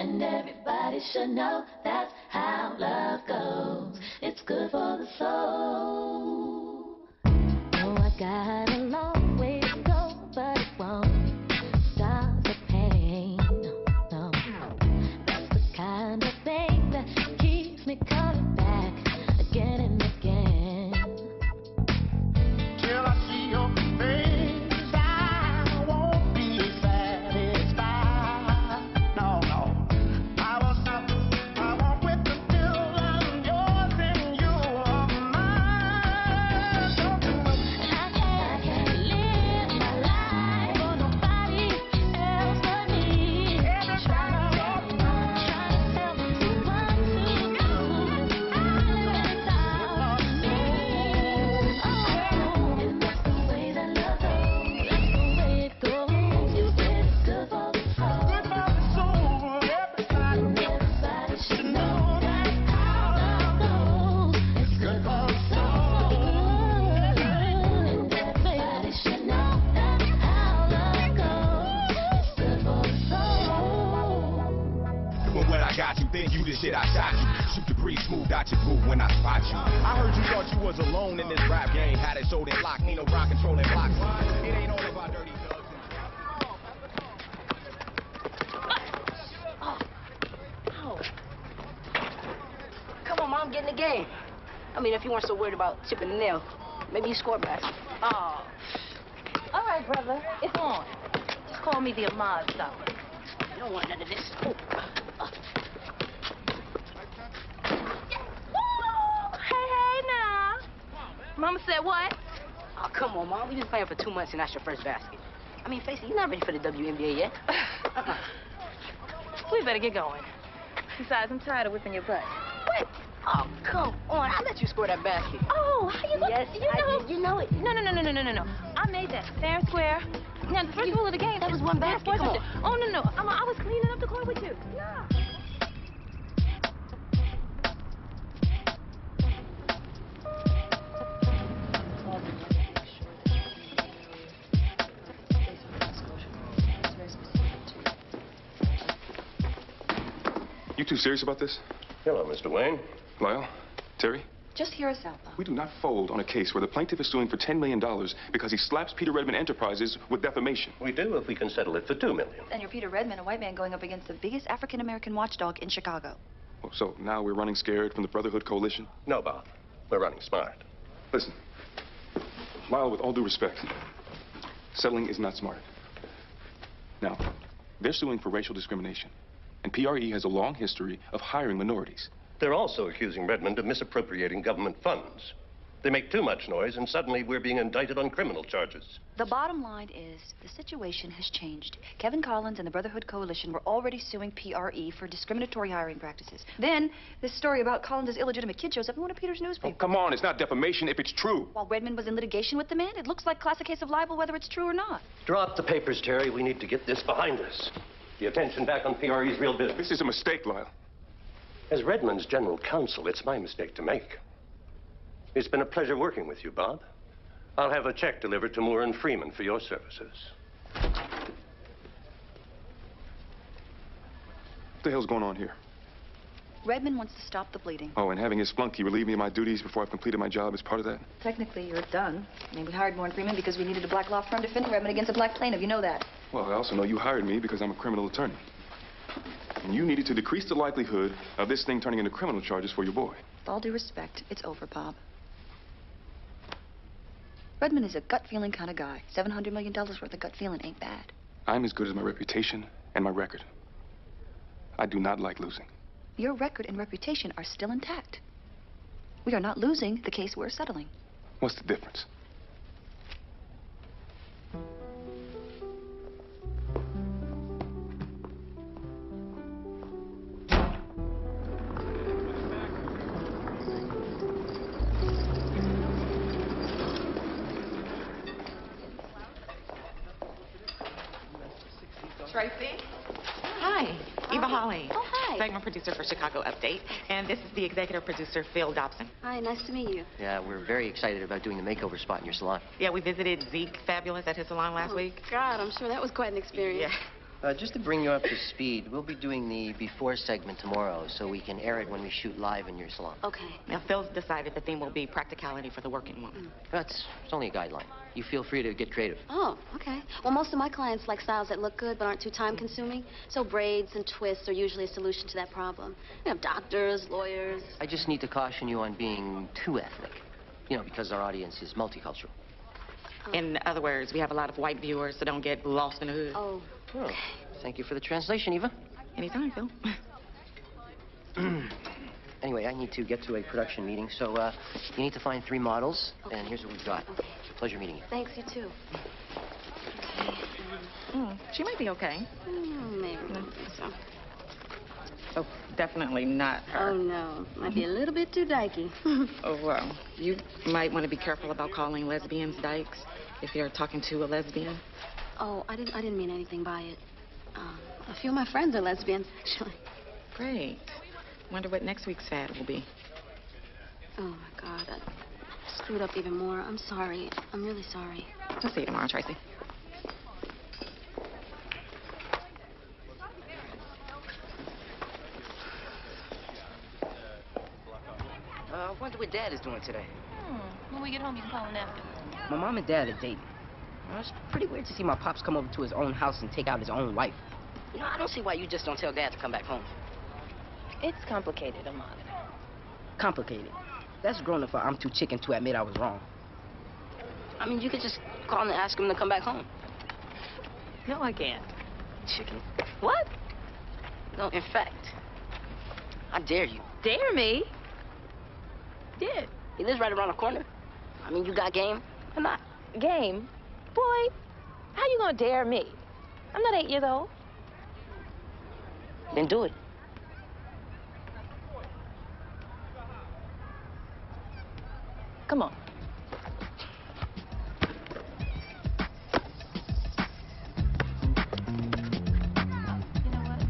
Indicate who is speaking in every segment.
Speaker 1: And everybody should know that's how love goes. It's good for the soul. Oh, I got a long way to go, but it won't stop the pain. No, that's the kind of thing that keeps me coming back again and again.
Speaker 2: Till I see your face, I won't be satisfied. No, no, I will stop. I won't quit until I'm yours and you're mine. Don't you know?
Speaker 1: I can't live my life for nobody else but me. Trying to tell me what to do. It's all me. Oh, and that's the way that love goes. That's the way it goes. It's good for the soul.
Speaker 2: Good for the soul, everybody.
Speaker 1: And everybody should know that's how love goes. It's good for the soul. And everybody should know that's how love goes. It's good for the soul.
Speaker 3: But what I got you, think you the shit I shot you. Shoot the breeze smooth out your groove when I spot you. I heard you thought you was alone in this rap game. Had it sold and locked, Nino Brown controlling blocks. It ain't all about dirty thugs.
Speaker 4: Come on, Mom, get in the game. I mean, if you weren't so worried about chipping the nail, maybe you score back.
Speaker 5: Oh. All right, brother. It's on. Just call me the Ahmad stopper.
Speaker 4: You don't want none of this.
Speaker 5: Hey, now. Mama said what?
Speaker 4: Oh, come on, Mom. We've been playing for 2 months and that's your first basket. I mean, face it, you're not ready for the WNBA yet.
Speaker 5: We better get going. Besides, I'm tired of whipping your butt.
Speaker 4: What? Oh, come on. I let you score that basket.
Speaker 5: Oh, how you look?
Speaker 4: Yes,
Speaker 5: you know.
Speaker 4: I did. You know it.
Speaker 5: No. I made that fair and square. Now, the first rule of the game.
Speaker 4: That was one basket.
Speaker 5: Come
Speaker 4: Come
Speaker 5: on.
Speaker 4: on.
Speaker 5: Oh, no. I was cleaning up the court with you. Yeah.
Speaker 6: You two serious about this?
Speaker 7: Hello, Mr. Wayne.
Speaker 6: Lyle? Terry?
Speaker 8: Just hear us out, Bob.
Speaker 6: We do not fold on a case where the plaintiff is suing for $10 million because he slaps Peter Redmond Enterprises with defamation.
Speaker 7: We do if we can settle it for $2 million.
Speaker 8: And you're Peter Redmond, a white man going up against the biggest African-American watchdog in Chicago.
Speaker 6: Oh, so now we're running scared from the Brotherhood Coalition?
Speaker 7: No, Bob. We're running smart.
Speaker 6: Listen, Lyle, with all due respect, settling is not smart. Now, they're suing for racial discrimination, and PRE has a long history of hiring minorities.
Speaker 7: They're also accusing Redmond of misappropriating government funds. They make too much noise, and suddenly we're being indicted on criminal charges.
Speaker 8: The bottom line is the situation has changed. Kevin Collins and the Brotherhood Coalition were already suing PRE for discriminatory hiring practices. Then, this story about Collins' illegitimate kid shows up in one of Peter's
Speaker 6: Oh,
Speaker 8: newspapers.
Speaker 6: come on, it's not defamation if it's true.
Speaker 8: While Redmond was in litigation with the man, it looks like classic case of libel whether it's true or not.
Speaker 7: Drop the papers, Terry. We need to get this behind us. The attention back on PRE's real business.
Speaker 6: This is a mistake, Lyle.
Speaker 7: As Redmond's general counsel, it's my mistake to make. It's been a pleasure working with you, Bob. I'll have a check delivered to Moore and Freeman for your services.
Speaker 6: What the hell's going on here?
Speaker 8: Redmond wants to stop the bleeding.
Speaker 6: Oh, and having his flunky relieve me of my duties before I've completed my job is part of that?
Speaker 8: Technically, you're done. I mean, we hired Moore and Freeman because we needed a black law firm to defend Redmond against a black plaintiff. You know that.
Speaker 6: Well, I also know you hired me because I'm a criminal attorney. And you needed to decrease the likelihood of this thing turning into criminal charges for your boy.
Speaker 8: With all due respect, it's over, Bob. Redmond is a gut-feeling kind of guy. $700 million worth of gut feeling ain't bad.
Speaker 6: I'm as good as my reputation and my record. I do not like losing.
Speaker 8: Your record and reputation are still intact. We are not losing the case we're settling.
Speaker 6: What's the difference?
Speaker 9: Tracy. Hi, Eva Holly.
Speaker 10: Oh, hi.
Speaker 9: Segment producer for Chicago Update. And this is the executive producer, Phil Dobson.
Speaker 10: Hi, nice to meet you.
Speaker 11: Yeah, we're very excited about doing the makeover spot in your salon.
Speaker 9: Yeah, we visited Zeke Fabulous at his salon last week.
Speaker 10: God, I'm sure that was quite an experience.
Speaker 9: Yeah.
Speaker 11: Just to bring you up to speed, we'll be doing the before segment tomorrow, so we can air it when we shoot live in your salon.
Speaker 8: Okay.
Speaker 9: Now, Phil's decided the theme will be practicality for the working woman.
Speaker 11: It's only a guideline. You feel free to get creative.
Speaker 8: Oh, okay. Well, most of my clients like styles that look good but aren't too time-consuming. So braids and twists are usually a solution to that problem. You have doctors, lawyers.
Speaker 11: I just need to caution you on being too ethnic. You know, because our audience is multicultural.
Speaker 9: In other words, we have a lot of white viewers, so don't get lost in the hood.
Speaker 8: Oh.
Speaker 11: Oh, thank you for the translation, Eva.
Speaker 9: Anytime, Phil.
Speaker 11: Anyway, I need to get to a production meeting, so you need to find 3 models, and here's what we've got.
Speaker 8: Okay.
Speaker 11: It's a pleasure meeting you.
Speaker 8: Thanks, you too.
Speaker 9: She might be okay.
Speaker 8: Maybe. So.
Speaker 9: Oh, definitely not her.
Speaker 8: Oh, no. Might be a little bit too dykey.
Speaker 9: Oh, well, you might want to be careful about calling lesbians dykes if you're talking to a lesbian.
Speaker 8: Oh, I didn't mean anything by it. A few of my friends are lesbians, actually.
Speaker 9: Great. Wonder what next week's fad will be.
Speaker 8: Oh, my God. I screwed up even more. I'm sorry. I'm really sorry.
Speaker 9: I'll see you tomorrow, Tracy.
Speaker 10: I wonder what Dad is doing today.
Speaker 5: When we get home, you can call him after.
Speaker 10: My mom and Dad are dating. It's pretty weird to see my pops come over to his own house and take out his own wife. You know, I don't see why you just don't tell Dad to come back home.
Speaker 5: It's complicated, Ahmad.
Speaker 10: Complicated. That's grown up for I'm too chicken to admit I was wrong. I mean, you could just call him and ask him to come back home.
Speaker 5: No, I can't.
Speaker 10: Chicken.
Speaker 5: What?
Speaker 10: No, in fact, I dare you.
Speaker 5: Dare me? Did.
Speaker 10: He lives right around the corner. I mean, you got game or not?
Speaker 5: Game? Boy, how you gonna dare me? I'm not 8 years old.
Speaker 10: Then do it.
Speaker 5: Come on. You know what?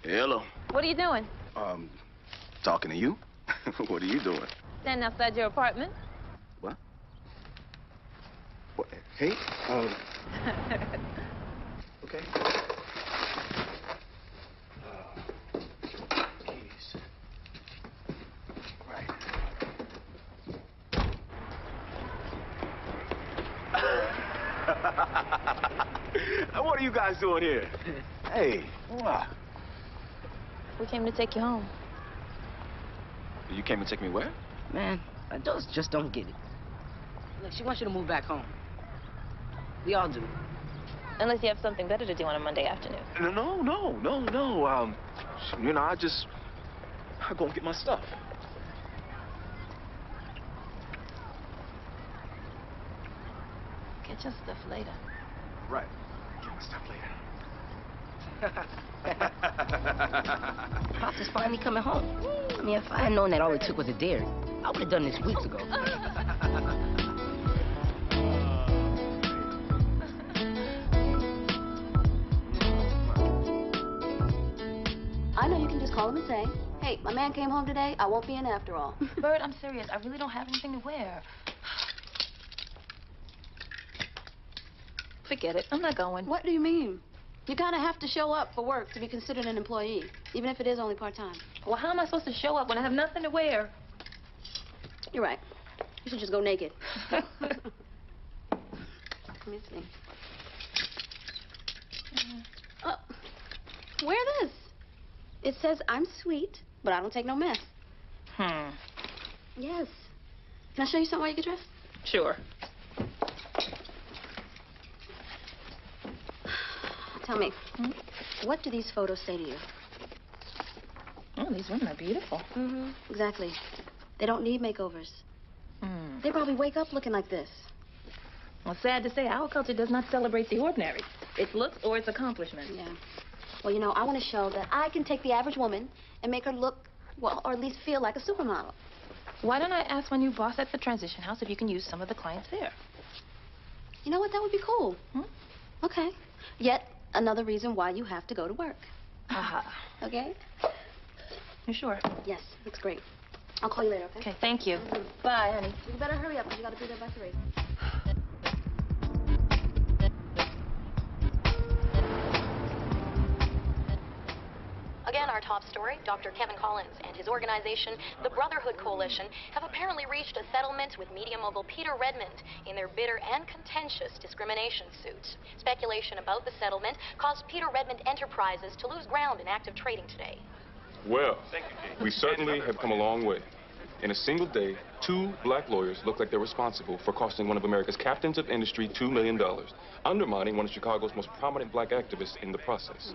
Speaker 12: Hello.
Speaker 5: What are you doing?
Speaker 12: Talking to you. What are you doing?
Speaker 5: Standing outside your apartment.
Speaker 12: What? What? Hey. Okay. Keys. Right. What are you guys doing here? Hey.
Speaker 5: We came to take you home.
Speaker 12: You came to take me where?
Speaker 10: Man, adults just don't get it. Look, she wants you to move back home. We all do.
Speaker 5: Unless you have something better to do on a Monday afternoon.
Speaker 12: No. You know, I go and get my stuff.
Speaker 5: Get your stuff later.
Speaker 12: Right. Get my stuff later.
Speaker 10: Pops is finally coming home. I mean, if I had known that all it took was a dare, I would have done this weeks ago.
Speaker 8: I know you can just call him and say, hey, my man came home today. I won't be in after all.
Speaker 5: Bert, I'm serious. I really don't have anything to wear. Forget it. I'm not going.
Speaker 8: What do you mean? You kind of have to show up for work to be considered an employee, even if it is only part-time.
Speaker 5: Well, how am I supposed to show up when I have nothing to wear?
Speaker 8: You're right. You should just go naked. Let me see. Oh, wear this. It says I'm sweet, but I don't take no mess. Yes. Can I show you something while you get dressed?
Speaker 5: Sure.
Speaker 8: Tell me, what do these photos say to you?
Speaker 5: Oh, these women are beautiful.
Speaker 8: Mm-hmm. Exactly. They don't need makeovers. They probably wake up looking like this.
Speaker 5: Well, sad to say, our culture does not celebrate the ordinary. It's looks or it's accomplishments.
Speaker 8: Yeah. Well, you know, I want to show that I can take the average woman and make her look, well, or at least feel like a supermodel.
Speaker 5: Why don't I ask my new boss at the transition house if you can use some of the clients there?
Speaker 8: You know what? That would be cool. Okay. Yet another reason why you have to go to work.
Speaker 4: Okay?
Speaker 5: You sure?
Speaker 4: Yes, looks great. I'll call you later, okay?
Speaker 5: Okay, thank you. Bye, honey.
Speaker 4: You better hurry up because you gotta be there by 3.
Speaker 13: Again, our top story, Dr. Kevin Collins and his organization, the Brotherhood Coalition, have apparently reached a settlement with media mogul Peter Redmond in their bitter and contentious discrimination suit. Speculation about the settlement caused Peter Redmond Enterprises to lose ground in active trading today.
Speaker 6: Well, we certainly have come a long way. In a single day, 2 black lawyers look like they're responsible for costing one of America's captains of industry $2 million, undermining one of Chicago's most prominent black activists in the process.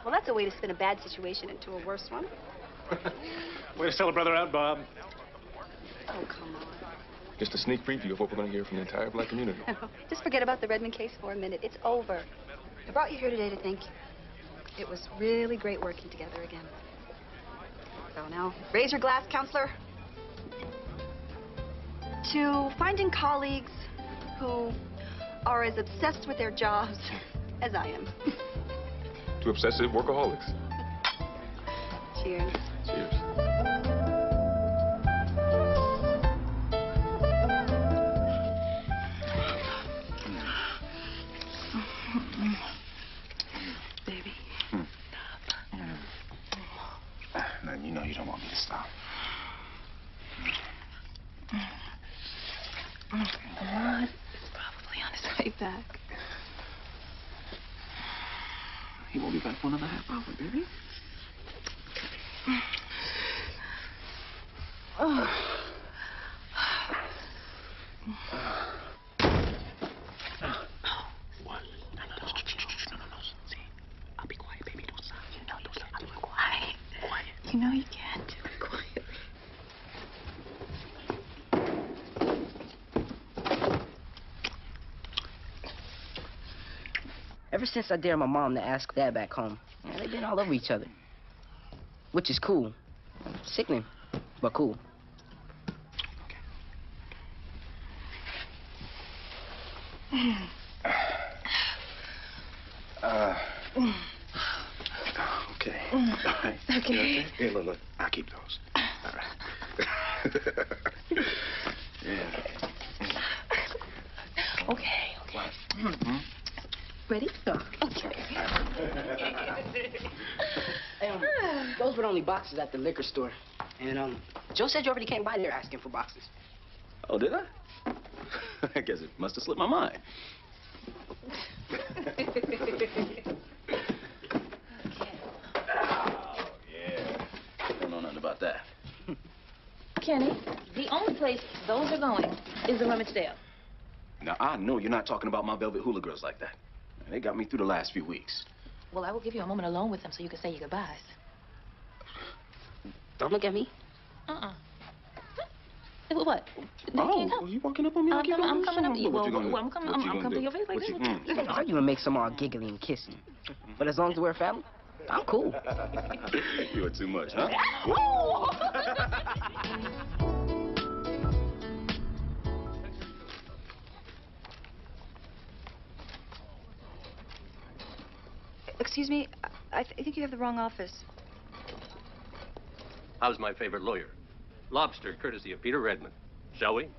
Speaker 4: Well, that's a way to spin a bad situation into a worse one.
Speaker 14: Way to sell a brother out, Bob.
Speaker 4: Oh, come on.
Speaker 6: Just a sneak preview of what we're going to hear from the entire black community.
Speaker 4: Just forget about the Redmond case for a minute. It's over. I brought you here today to thank you. It was really great working together again. So now, raise your glass, counselor. To finding colleagues who are as obsessed with their jobs as I am.
Speaker 6: To obsessive workaholics.
Speaker 4: Cheers.
Speaker 6: Cheers.
Speaker 12: Baby. Now, you know you don't want me to stop.
Speaker 5: What? He's probably on his way back.
Speaker 12: He won't be back for another half hour, baby.
Speaker 5: Oh.
Speaker 12: What? No. See, I'll be quiet, baby. Don't stop. You know, don't stop. I'll be quiet.
Speaker 5: You know you can't do it quietly.
Speaker 10: Ever since I dared my mom to ask Dad back home, they've been all over each other. Which is cool. Sickening, but cool.
Speaker 12: Okay. All right.
Speaker 5: Okay.
Speaker 12: Hey, look. I'll keep those. All right. Yeah.
Speaker 5: Okay.
Speaker 12: Mm-hmm.
Speaker 5: Ready?
Speaker 10: Okay. Those were only boxes at the liquor store. And, Joe said you already came by there asking for boxes.
Speaker 12: Oh, did I? I guess it must have slipped my mind. Oh, yeah. Don't know nothing about that.
Speaker 5: Kenny, the only place those are going is the rummage sale.
Speaker 12: Now, I know you're not talking about my Velvet Hula Girls like that. They got me through the last few weeks.
Speaker 5: Well, I will give you a moment alone with them so you can say your goodbyes.
Speaker 10: Don't look at me.
Speaker 5: What?
Speaker 12: Oh, you walking up on me like you're
Speaker 5: I'm coming up.
Speaker 12: What you gonna do?
Speaker 5: I'm coming to your face like this.
Speaker 10: You can argue and make some all giggly and kissy. But as long as we're family, I'm cool.
Speaker 12: You're too much, huh?
Speaker 8: Excuse me, I think you have the wrong office.
Speaker 7: How's my favorite lawyer? Lobster, courtesy of Peter Redmond. Shall we?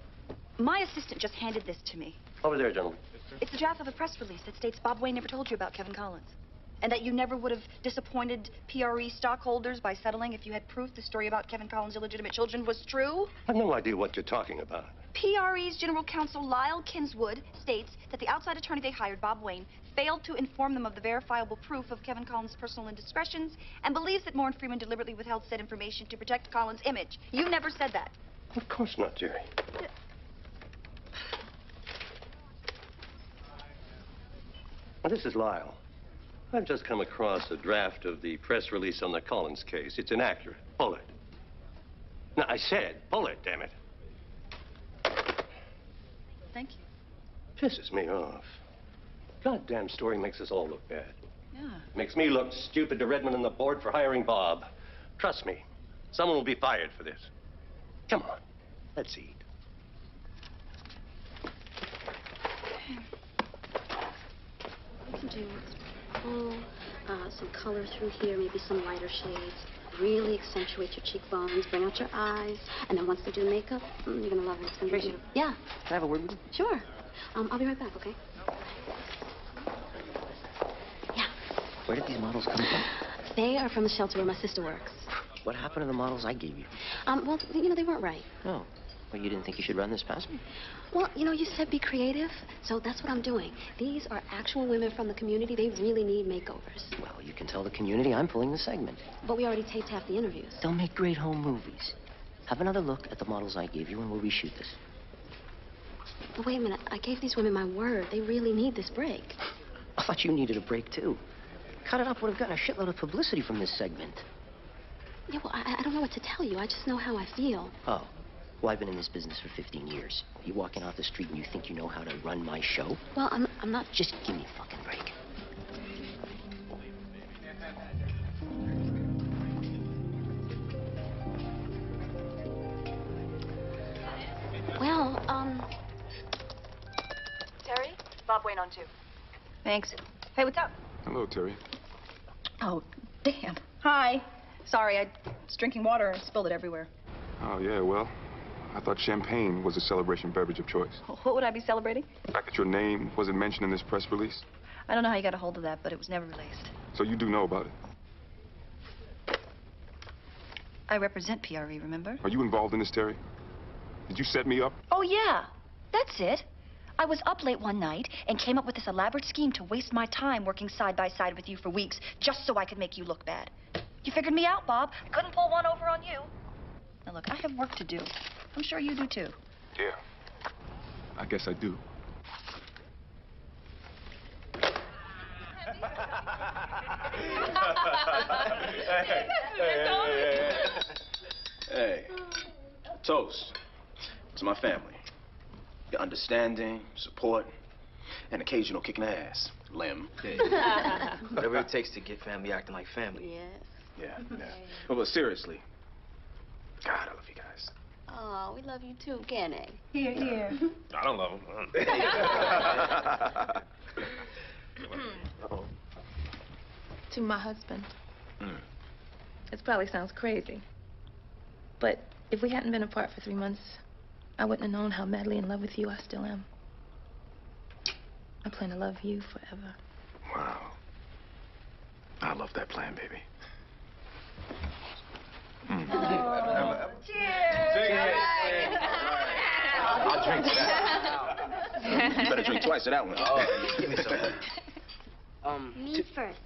Speaker 8: My assistant just handed this to me.
Speaker 7: Over there, gentlemen.
Speaker 8: It's the draft of a press release that states Bob Wayne never told you about Kevin Collins. And that you never would have disappointed PRE stockholders by settling if you had proof the story about Kevin Collins' illegitimate children was true.
Speaker 7: I've no idea what you're talking about.
Speaker 8: PRE's General Counsel Lyle Kinswood states that the outside attorney they hired, Bob Wayne, failed to inform them of the verifiable proof of Kevin Collins' personal indiscretions and believes that Moore and Freeman deliberately withheld said information to protect Collins' image. You never said that.
Speaker 7: Of course not, Jerry. Well, this is Lyle. I've just come across a draft of the press release on the Collins case. It's inaccurate. Pull it. No, I said pull it, damn it.
Speaker 8: Thank you.
Speaker 7: Pisses me off. Goddamn story makes us all look bad.
Speaker 8: Yeah.
Speaker 7: Makes me look stupid to Redmond and the board for hiring Bob. Trust me, someone will be fired for this. Come on, let's eat.
Speaker 8: We can do pull
Speaker 4: some color through here, maybe some lighter shades. Really accentuate your cheekbones, bring out your eyes, and then once they do makeup, you're gonna love it. It's gonna be beautiful. Yeah.
Speaker 11: Can I have a word with you?
Speaker 4: Sure. I'll be right back, okay? Yeah.
Speaker 11: Where did these models come from?
Speaker 4: They are from the shelter where my sister works.
Speaker 11: What happened to the models I gave you?
Speaker 4: Well, they weren't right.
Speaker 11: Oh. Well, you didn't think you should run this past me?
Speaker 4: Well, you said be creative, so that's what I'm doing. These are actual women from the community. They really need makeovers.
Speaker 11: Well, you can tell the community I'm pulling the segment.
Speaker 4: But we already taped half the interviews.
Speaker 11: They'll make great home movies. Have another look at the models I gave you, and we'll reshoot this.
Speaker 4: But wait a minute. I gave these women my word. They really need this break.
Speaker 11: I thought you needed a break, too. Cut It Up would have gotten a shitload of publicity from this segment.
Speaker 4: Yeah, well, I don't know what to tell you. I just know how I feel.
Speaker 11: Oh. Well, I've been in this business for 15 years. You walking off the street and you think you know how to run my show?
Speaker 4: Well, I'm not...
Speaker 11: Just give me a fucking break.
Speaker 4: Well,
Speaker 8: Terry? Bob Wayne on 2. Thanks. Hey, what's up?
Speaker 6: Hello, Terry.
Speaker 8: Oh, damn. Hi. Sorry, I was drinking water and spilled it everywhere.
Speaker 6: Oh, yeah, well, I thought champagne was a celebration beverage of choice.
Speaker 8: What would I be celebrating?
Speaker 6: The fact that your name wasn't mentioned in this press release.
Speaker 8: I don't know how you got a hold of that, but it was never released.
Speaker 6: So you do know about it.
Speaker 8: I represent PRE, remember?
Speaker 6: Are you involved in this, Terry? Did you set me up?
Speaker 8: Oh, yeah. That's it. I was up late one night and came up with this elaborate scheme to waste my time working side by side with you for weeks just so I could make you look bad. You figured me out, Bob. I couldn't pull one over on you. Now, look, I have work to do. I'm sure you do, too.
Speaker 6: Yeah. I guess I do.
Speaker 12: Hey. Toast to my family. Your understanding, support, and occasional kicking the ass. Lim.
Speaker 10: Yeah. Whatever it takes to get family acting like family.
Speaker 4: Yes.
Speaker 12: Yeah. But seriously, God, I love you guys.
Speaker 4: Oh, we love you too, Kenny.
Speaker 8: Here, here.
Speaker 12: I don't love them.
Speaker 15: Uh-oh. To my husband. This probably sounds crazy. But if we hadn't been apart for 3 months, I wouldn't have known how madly in love with you I still am. I plan to love you forever.
Speaker 12: Wow. I love that plan, baby.
Speaker 8: Oh, cheers!
Speaker 12: I'll drink to that. You better drink twice to that one. Oh, give me some.
Speaker 16: Me first.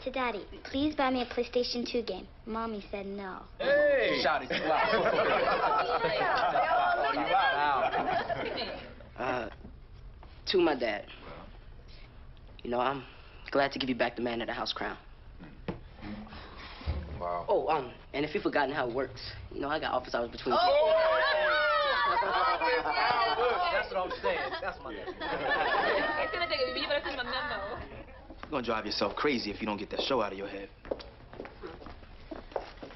Speaker 16: To Daddy, please buy me a PlayStation 2 game. Mommy said no.
Speaker 10: Hey! Shout it out. To my dad. You know, I'm glad to give you back the man of the house crown.
Speaker 12: Wow.
Speaker 10: Oh, and if you've forgotten how it works, you know, I got office hours between.
Speaker 11: That's what I'm saying. That's my name.
Speaker 10: You're gonna drive yourself crazy if you don't get that show out of your head.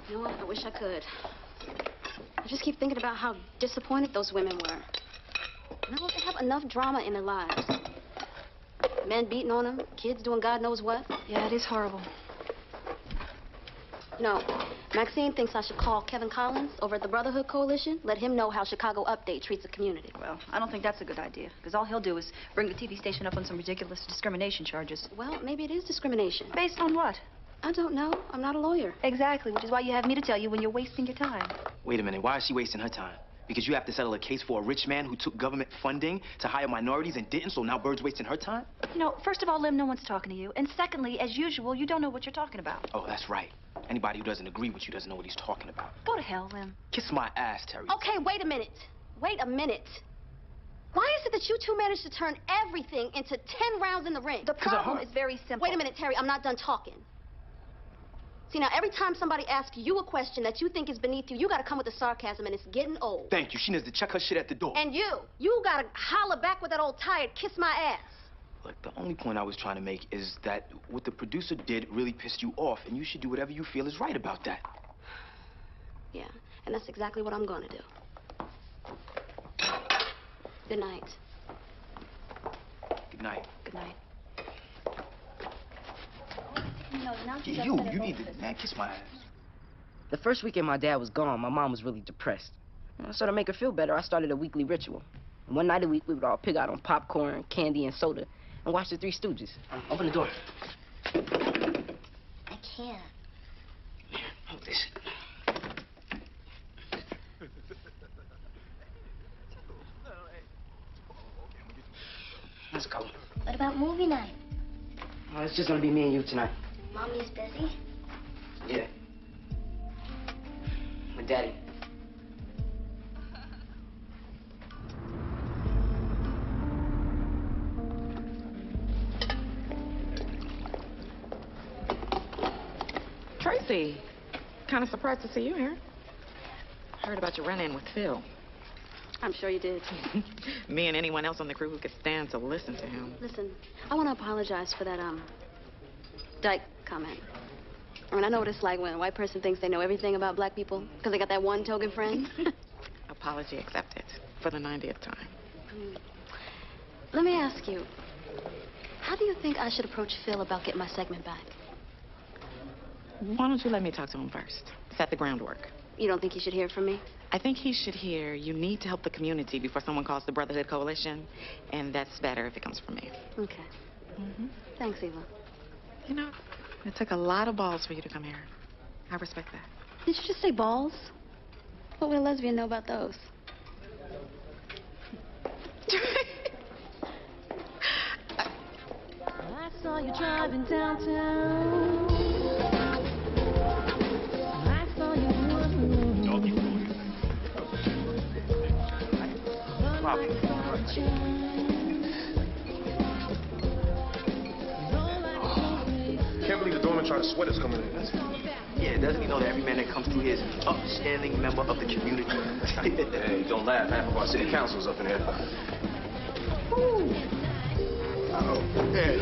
Speaker 4: You know what? I wish I could. I just keep thinking about how disappointed those women were. You know, they have enough drama in their lives. Men beating on them, kids doing God knows what.
Speaker 8: Yeah, it is horrible.
Speaker 4: You know, Maxine thinks I should call Kevin Collins over at the Brotherhood Coalition, let him know how Chicago Update treats the community.
Speaker 8: Well, I don't think that's a good idea, because all he'll do is bring the TV station up on some ridiculous discrimination charges.
Speaker 4: Well, maybe it is discrimination.
Speaker 8: Based on what?
Speaker 4: I don't know. I'm not a lawyer.
Speaker 8: Exactly, which is why you have me to tell you when you're wasting your time.
Speaker 10: Wait a minute, why is she wasting her time? Because you have to settle a case for a rich man who took government funding to hire minorities and didn't, so now Bird's wasting her time?
Speaker 8: You know, first of all, Lim, no one's talking to you. And secondly, as usual, you don't know what you're talking about.
Speaker 10: Oh, that's right. Anybody who doesn't agree with you doesn't know what he's talking about.
Speaker 8: Go to hell, Lim.
Speaker 10: Kiss my ass, Terry.
Speaker 4: Okay, wait a minute. Wait a minute. Why is it that you two managed to turn everything into 10 rounds in the ring?
Speaker 8: The problem is very simple.
Speaker 4: Wait a minute, Terry. I'm not done talking. See, now, every time somebody asks you a question that you think is beneath you, you gotta come with the sarcasm, and it's getting old.
Speaker 10: Thank you. She needs to check her shit at the door.
Speaker 4: And you gotta holler back with that old tired kiss my ass.
Speaker 10: Look, the only point I was trying to make is that what the producer did really pissed you off, and you should do whatever you feel is right about that.
Speaker 4: Yeah, and that's exactly what I'm gonna do. Good night.
Speaker 10: Good night.
Speaker 8: Good night.
Speaker 16: No, now she's
Speaker 12: You
Speaker 16: upset at
Speaker 12: need
Speaker 16: both
Speaker 12: to,
Speaker 16: of us.
Speaker 12: man, kiss my ass.
Speaker 10: The first weekend my dad was gone, my mom was really depressed. So to make her feel better, I started a weekly ritual. And one night a week, we would all pig out on popcorn, candy, and soda, and watch the Three Stooges. Open the door.
Speaker 16: I can't.
Speaker 10: Hold this. Let's go.
Speaker 16: What about movie night?
Speaker 10: Oh, it's just gonna be me and you tonight.
Speaker 16: Mommy's busy.
Speaker 10: Yeah. With Daddy.
Speaker 9: Tracy, kind of surprised to see you here. Heard about your run-in with Phil.
Speaker 4: I'm sure you did.
Speaker 9: Me and anyone else on the crew who could stand to listen to him.
Speaker 4: Listen, I want to apologize for that, dyke comment. I mean, I know what it's like when a white person thinks they know everything about black people because they got that one token friend.
Speaker 9: Apology accepted for the 90th time.
Speaker 4: Let me ask you, how do you think I should approach Phil about getting my segment back?
Speaker 9: Why don't you let me talk to him first? Set the groundwork.
Speaker 4: You don't think he should hear from me?
Speaker 9: I think he should hear you need to help the community before someone calls the Brotherhood Coalition, and that's better if it comes from me.
Speaker 4: Okay. Thanks, Eva.
Speaker 9: You know, it took a lot of balls for you to come here. I respect that.
Speaker 4: Did you just say balls? What would a lesbian know about those?
Speaker 1: I saw you driving downtown. I saw you
Speaker 14: Can't believe the doorman tried to sweat us coming in.
Speaker 12: Yeah, doesn't he know that every man that comes through here is an upstanding member of the community?
Speaker 14: Hey, don't laugh. Half of our city council's up in here. Hey,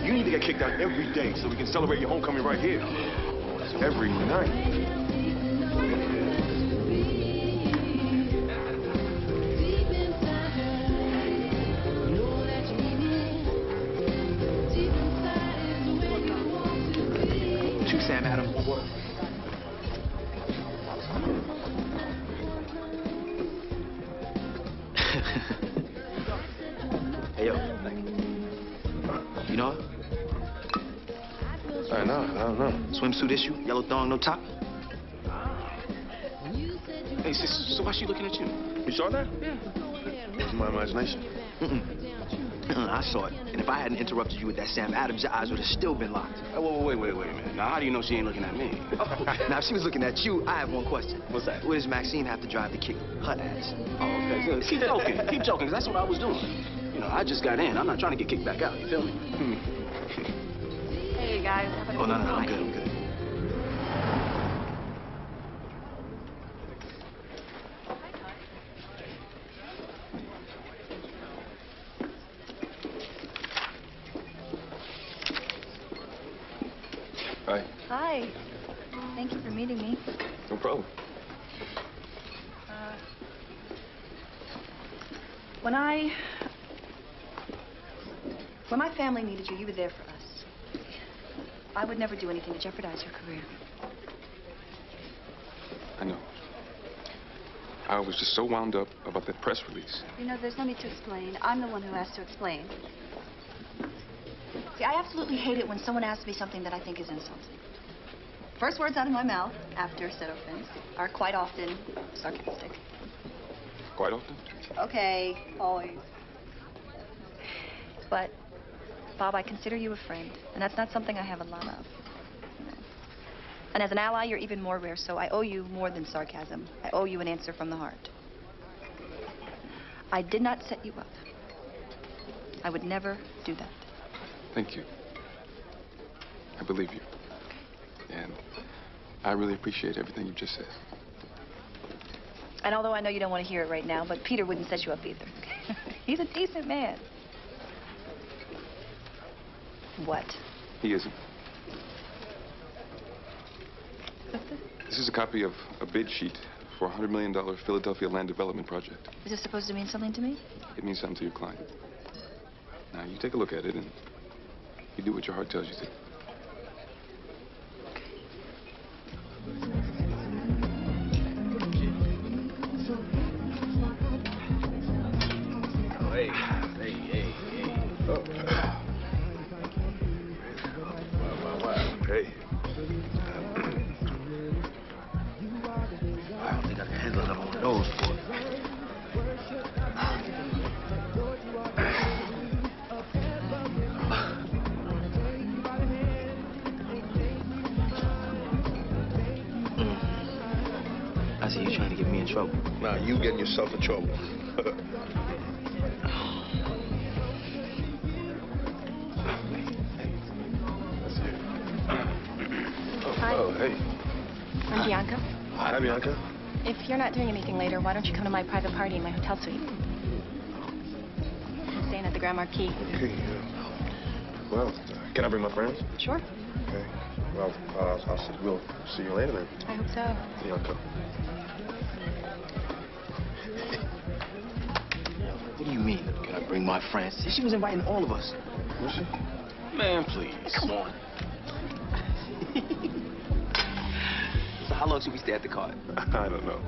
Speaker 14: you need to get kicked out every day so we can celebrate your homecoming right here. Every night.
Speaker 12: Sam Adams. Hey, yo. You know her?
Speaker 14: I don't know.
Speaker 12: Swimsuit issue, yellow thong, no top.
Speaker 14: Hey, sis, so why she looking at you? You saw that? Yeah. It was my imagination.
Speaker 12: I saw it. And if I hadn't interrupted you with that Sam Adams, your eyes would have still been locked.
Speaker 14: Wait a minute. Now, how do you know she ain't looking at me?
Speaker 12: Now, if she was looking at you, I have one question.
Speaker 14: What's that?
Speaker 12: What does Maxine have to drive to kick her ass?
Speaker 14: Oh, okay. So keep joking. Keep joking, because that's what I was doing. You know, I just got in. I'm not trying to get kicked back out. You feel me?
Speaker 15: Hey, guys.
Speaker 12: Oh, no, I'm good.
Speaker 14: Hi.
Speaker 8: Hi. Thank you for meeting me.
Speaker 6: No problem.
Speaker 8: When my family needed you, you were there for us. I would never do anything to jeopardize your career.
Speaker 6: I know. I was just so wound up about that press release.
Speaker 8: You know, there's no need to explain. I'm the one who has to explain. See, I absolutely hate it when someone asks me something that I think is insulting. First words out of my mouth after said offense are quite often sarcastic.
Speaker 6: Quite often?
Speaker 8: Okay, always. But, Bob, I consider you a friend, and that's not something I have a lot of. And as an ally, you're even more rare, so I owe you more than sarcasm. I owe you an answer from the heart. I did not set you up. I would never do that.
Speaker 6: Thank you. I believe you. And I really appreciate everything you just said.
Speaker 8: And although I know you don't want to hear it right now, but Peter wouldn't set you up either. He's a decent man. What?
Speaker 6: He isn't. This is a copy of a bid sheet for a $100 million Philadelphia land development project.
Speaker 8: Is this supposed to mean something to me?
Speaker 6: It means something to your client. Now, you take a look at it and you do what your heart tells you to.
Speaker 14: Wow. Hey. I don't think I can handle another one of those, boy.
Speaker 12: I see you trying to get me in trouble.
Speaker 14: Nah, you getting yourself in trouble.
Speaker 15: Hi.
Speaker 14: Oh, hey.
Speaker 15: I'm Bianca.
Speaker 14: Hi, Bianca.
Speaker 15: If you're not doing anything later, why don't you come to my private party in my hotel suite? I'm staying at the Grand Marquis.
Speaker 14: Okay. Well, can I bring my friends?
Speaker 15: Sure.
Speaker 14: Okay. Well, we'll see you later then.
Speaker 15: I hope so.
Speaker 14: Bianca.
Speaker 12: What do you mean, can I bring my friends? She was inviting all of us.
Speaker 14: Was she?
Speaker 12: Man, please. Come on. So how long should we stay at the card?
Speaker 14: I don't know.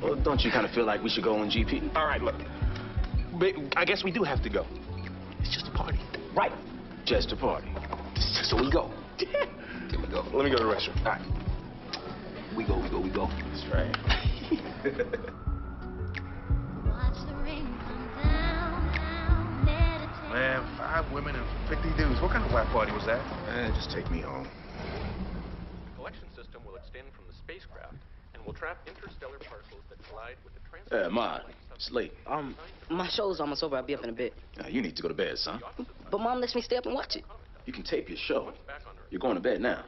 Speaker 12: Well, don't you kind of feel like we should go on GP?
Speaker 14: All right, look. I guess we do have to go.
Speaker 12: It's just a party. Right. Just a party. So we go. Here we go.
Speaker 14: Let me go to the restroom.
Speaker 12: All right. We go.
Speaker 14: That's right. Man, 5 women and 50 dudes. What kind of whack party was that? Man, just take me home.
Speaker 17: The collection system will extend from the spacecraft and will trap interstellar particles that collide with the transport.
Speaker 12: Ma, it's late.
Speaker 10: My show's almost over. I'll be up in a bit.
Speaker 12: You need to go to bed, son.
Speaker 10: But Mom lets me stay up and watch it.
Speaker 12: You can tape your show. You're going to bed now.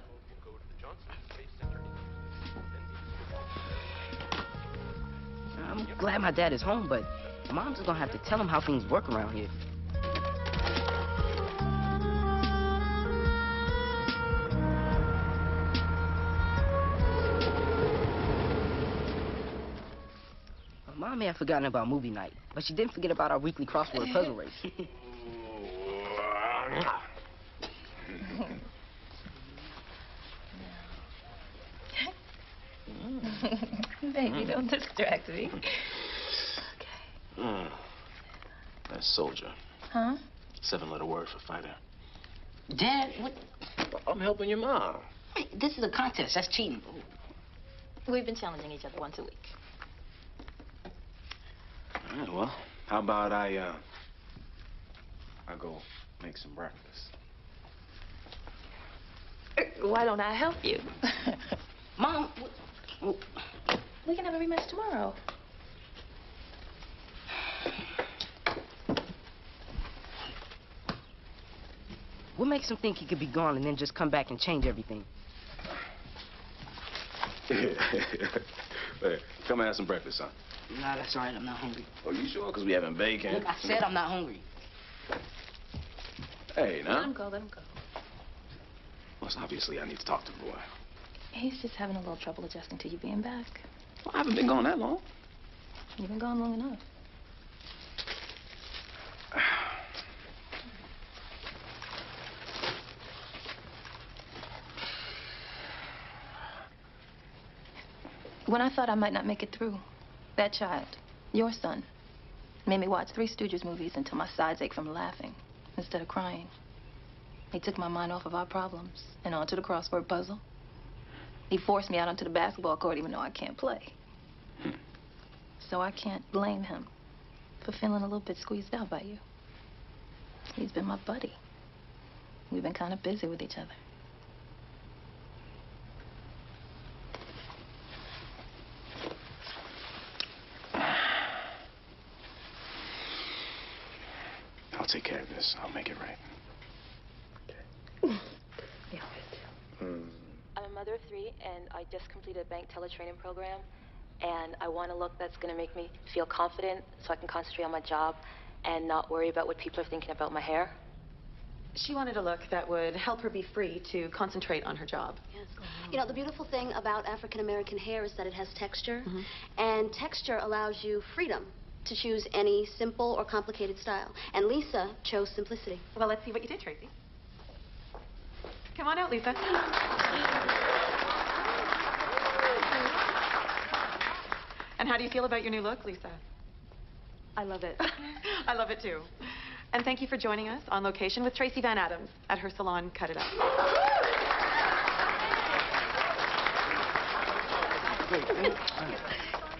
Speaker 10: I'm glad my dad is home, but Mom's gonna have to tell him how things work around here. Mom may have forgotten about movie night, but she didn't forget about our weekly crossword puzzle race.
Speaker 15: Baby, don't distract me.
Speaker 12: That's soldier.
Speaker 15: Huh?
Speaker 12: 7-letter word for fighter.
Speaker 10: Dad, what?
Speaker 12: I'm helping your mom.
Speaker 10: Hey, this is a contest. That's cheating.
Speaker 13: We've been challenging each other once a week.
Speaker 12: All right, well, how about I go make some breakfast?
Speaker 15: Why don't I help you?
Speaker 10: Mom,
Speaker 15: we can have a rematch tomorrow.
Speaker 10: What makes him think he could be gone and then just come back and change everything?
Speaker 12: Hey, come and have some breakfast, son.
Speaker 10: Nah, that's all right. I'm not hungry.
Speaker 12: Oh, you sure? Because we having bacon.
Speaker 10: Look, I said I'm not hungry.
Speaker 12: Hey, now.
Speaker 15: Let him go.
Speaker 12: Well, it's obviously I need to talk to the boy.
Speaker 15: He's just having a little trouble adjusting to you being back.
Speaker 12: Well, I haven't been gone that long.
Speaker 15: You've been gone long enough. When I thought I might not make it through, that child, your son, made me watch 3 Stooges movies until my sides ached from laughing instead of crying. He took my mind off of our problems and onto the crossword puzzle. He forced me out onto the basketball court even though I can't play. So I can't blame him for feeling a little bit squeezed out by you. He's been my buddy. We've been kind of busy with each other.
Speaker 12: I'll take care of this. I'll make it right.
Speaker 13: I'm a mother of 3, and I just completed a bank teller training program. And I want a look that's going to make me feel confident so I can concentrate on my job and not worry about what people are thinking about my hair.
Speaker 18: She wanted a look that would help her be free to concentrate on her job.
Speaker 4: Yes. You know, the beautiful thing about African-American hair is that it has texture, and texture allows you freedom to choose any simple or complicated style. And Lisa chose simplicity.
Speaker 18: Well, let's see what you did, Tracy. Come on out, Lisa. And how do you feel about your new look, Lisa?
Speaker 13: I love it.
Speaker 18: I love it, too. And thank you for joining us on location with Tracy Van Adams at her salon, Cut It Up.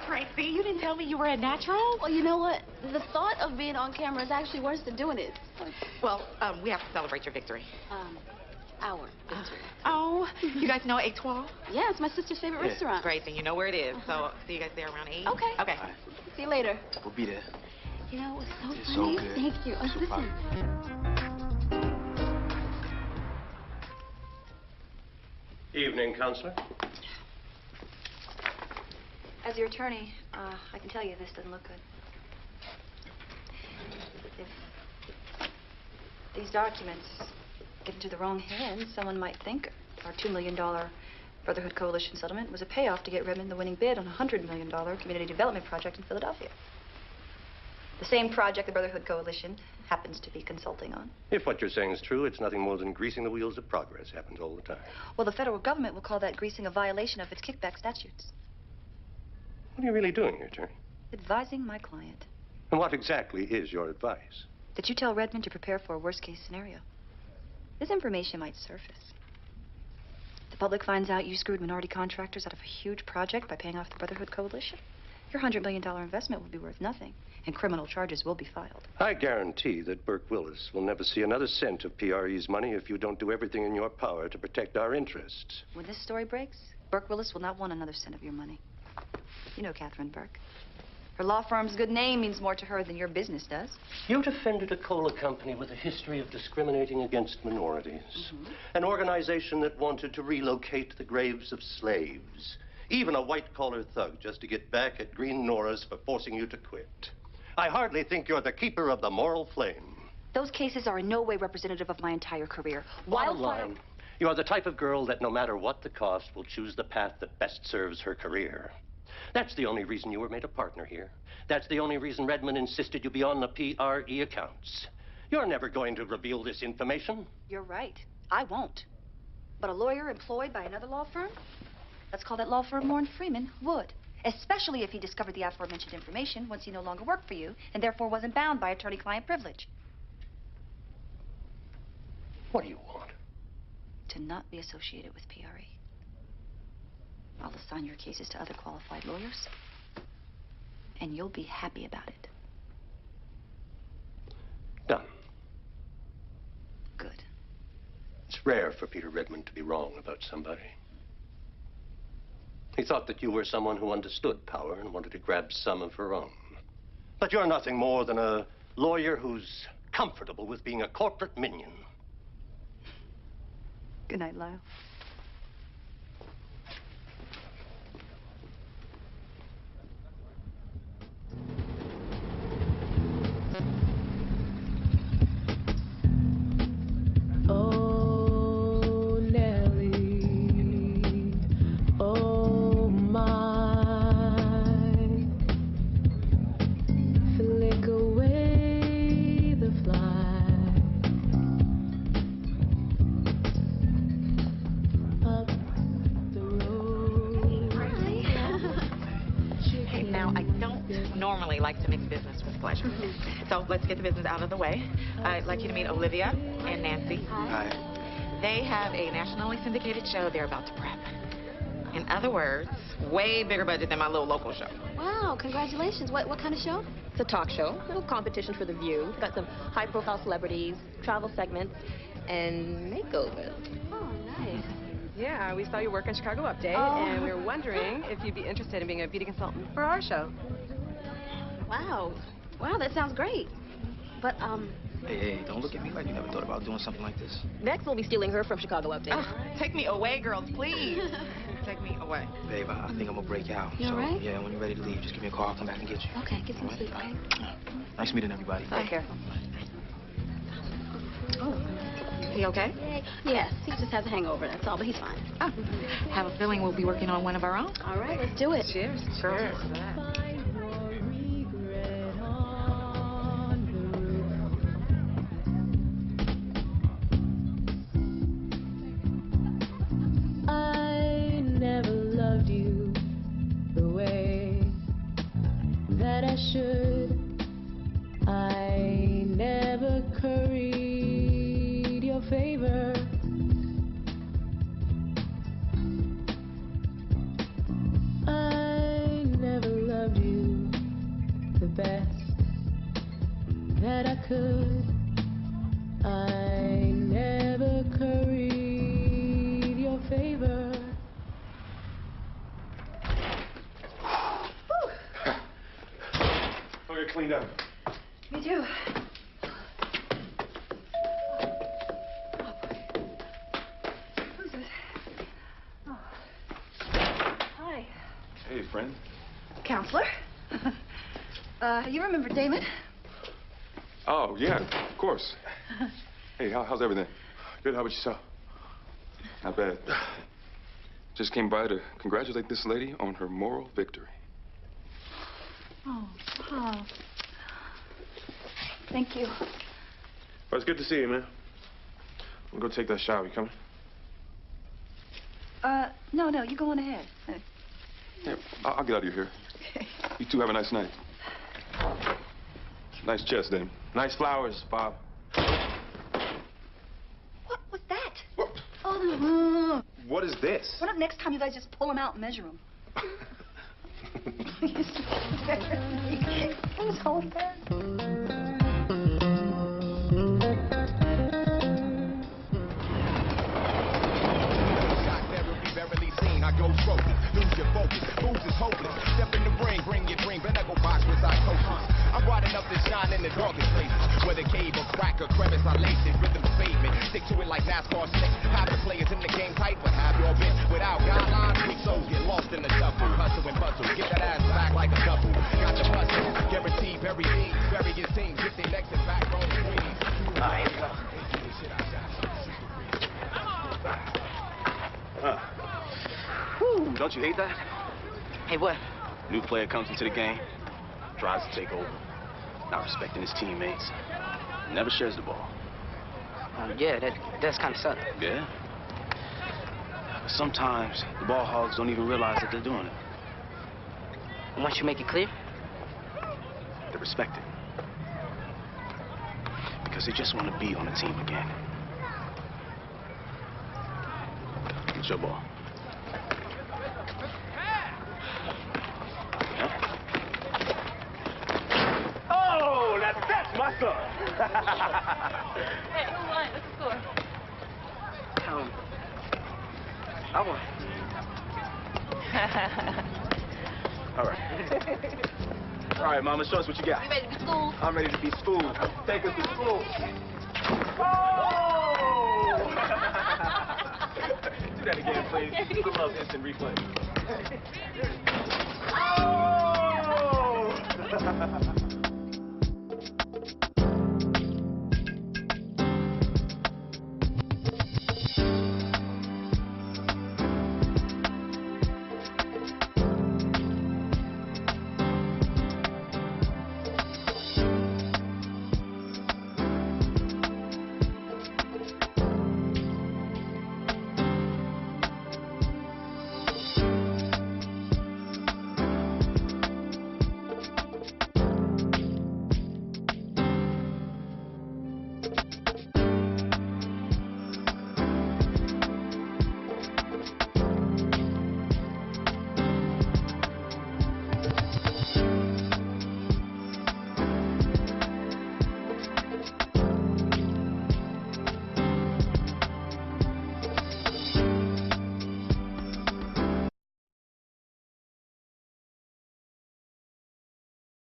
Speaker 9: Tracy, you didn't tell me you were a natural?
Speaker 4: Well, you know what? The thought of being on camera is actually worse than doing it.
Speaker 9: Well, we have to celebrate your victory.
Speaker 4: Our victory.
Speaker 9: Oh, you guys know Etoile?
Speaker 4: Yeah, it's my sister's favorite restaurant.
Speaker 9: Great, then you know where it is. So, see you guys there around 8?
Speaker 4: Okay.
Speaker 9: Okay.
Speaker 14: All right.
Speaker 4: See you later.
Speaker 14: We'll be there.
Speaker 4: You know, it was so
Speaker 14: It's
Speaker 4: funny.
Speaker 14: so good.
Speaker 4: Thank you.
Speaker 14: So
Speaker 4: Listen.
Speaker 7: Evening, Counselor.
Speaker 8: As your attorney, I can tell you this doesn't look good. If these documents get into the wrong hands, someone might think our $2 million Brotherhood Coalition settlement was a payoff to get Redmond the winning bid on a $100 million community development project in Philadelphia. The same project the Brotherhood Coalition happens to be consulting on.
Speaker 7: If what you're saying is true, it's nothing more than greasing the wheels of progress. Happens all the time.
Speaker 8: Well, the federal government will call that greasing a violation of its kickback statutes.
Speaker 7: What are you really doing here, attorney?
Speaker 8: Advising my client
Speaker 7: And what exactly is your advice?
Speaker 8: that you tell Redmond to prepare for a worst-case scenario. This information might surface. The public finds out you screwed minority contractors out of a huge project by paying off the Brotherhood Coalition. Your $100 million investment will be worth nothing, and criminal charges will be filed.
Speaker 7: I guarantee that Burke Willis will never see another cent of PRE's money if you don't do everything in your power to protect our interests.
Speaker 8: When this story breaks, Burke Willis will not want another cent of your money. You know Catherine Burke. Her law firm's good name means more to her than your business does.
Speaker 7: You defended a cola company with a history of discriminating against minorities. An organization that wanted to relocate the graves of slaves. Even a white-collar thug just to get back at Green Noras for forcing you to quit. I hardly think you're the keeper of the moral flame.
Speaker 8: Those cases are in no way representative of my entire career.
Speaker 7: Bottom line, you are the type of girl that no matter what the cost will choose the path that best serves her career. That's the only reason you were made a partner here. That's the only reason Redmond insisted you be on the PRE accounts. You're never going to reveal this information.
Speaker 8: You're right. I won't. But a lawyer employed by another law firm? Let's call that law firm Moore & Freeman would. Especially if he discovered the aforementioned information once he no longer worked for you and therefore wasn't bound by attorney-client privilege.
Speaker 7: What do you want?
Speaker 8: To not be associated with PRE. I'll assign your cases to other qualified lawyers, and you'll be happy about it.
Speaker 7: Done.
Speaker 8: Good.
Speaker 7: It's rare for Peter Redmond to be wrong about somebody. He thought that you were someone who understood power and wanted to grab some of her own. But you're nothing more than a lawyer who's comfortable with being a corporate minion.
Speaker 8: Good night, Lyle.
Speaker 1: Oh, Nellie, oh, my, flick away the fly, up the road.
Speaker 9: Hey, now, I don't normally like to mix business with pleasure. So let's get the business out of the way. I'd like you to meet Olivia and Nancy.
Speaker 14: Hi.
Speaker 9: They have a nationally syndicated show they're about to prep. In other words, way bigger budget than my little local show.
Speaker 4: Wow, congratulations. What kind of show?
Speaker 18: It's a talk show, a little competition for the view. It's got some high-profile celebrities, travel segments, and makeovers.
Speaker 4: Oh, nice.
Speaker 19: Yeah, we saw your work on Chicago Update, and we were wondering if you'd be interested in being a beauty consultant for our show.
Speaker 4: Wow. Wow, that sounds great. But,
Speaker 14: Hey, don't look at me like you never thought about doing something like this.
Speaker 18: Next, we'll be stealing her from Chicago Update.
Speaker 9: Oh, take me away, girls, please. Take me away.
Speaker 14: Babe, I think I'm gonna break out.
Speaker 4: You all right?
Speaker 14: Yeah, when you're ready to leave, just give me a call. I'll come back and get you.
Speaker 4: okay, get some
Speaker 14: All right?
Speaker 4: sleep, okay?
Speaker 14: Nice meeting everybody.
Speaker 8: Be careful.
Speaker 9: Oh, he okay?
Speaker 4: Yes, he just has a hangover, that's all, but he's fine.
Speaker 9: Oh, have a feeling we'll be working on one of our own.
Speaker 4: All right, let's do it.
Speaker 19: Cheers.
Speaker 9: Cheers.
Speaker 1: I never loved you the way that I should. I never could. I never curried your favor.
Speaker 6: Oh, you're cleaned up.
Speaker 8: Me too. Who's it? Oh. Hi.
Speaker 6: Hey, friend.
Speaker 8: Counselor. You remember Damon?
Speaker 6: Oh, yeah, of course. Hey, how's everything? Good, how about yourself? Not bad. Just came by to congratulate this lady on her moral victory.
Speaker 8: Oh, wow. Thank you.
Speaker 14: Well, it's good to see you, man. I'm gonna go take that shower. You coming?
Speaker 8: No, you go on ahead.
Speaker 6: Yeah, I'll get out of your hair.
Speaker 8: Okay.
Speaker 6: You two have a nice night. Nice chest, Dame.
Speaker 14: Nice flowers, Bob.
Speaker 8: What was that? Oh, no.
Speaker 14: What is this?
Speaker 8: Why not next time you guys just pull them out and measure them? It was so bad.
Speaker 3: I go trophy, lose your focus, lose is hopeless. Step in the ring, bring your dream, but I go box with psychosis. I'm bright enough to shine in the darkest places. Whether cave or crack or crevice, I lace it, rhythm pavement. Stick to it like NASCAR slicks. Half the players in the game tight, but have your bit. Without guidelines, weak souls get lost in the shuffle. Hustle and bustle, get that ass back like a couple. Got the hustle, guarantee very deep. Various teams, get their necks and back row squeeze.
Speaker 14: Here we go. Whew, don't you hate that?
Speaker 10: Hey, what?
Speaker 14: New player comes into the game, tries to take over, not respecting his teammates, never shares the ball.
Speaker 10: Yeah, that's kind of sucks.
Speaker 14: Yeah. Sometimes the ball hogs don't even realize that they're doing it.
Speaker 10: Once you make it clear?
Speaker 14: They respect it. Because they just want to be on the team again. It's your ball.
Speaker 2: Oh, that's my son.
Speaker 15: Hey, who won? What's the score?
Speaker 10: I won.
Speaker 14: All right. All right, Mama, show us what you got.
Speaker 15: You ready to be schooled?
Speaker 14: I'm ready to be schooled. Take us to school. Do that again, please. I love instant replay. Oh!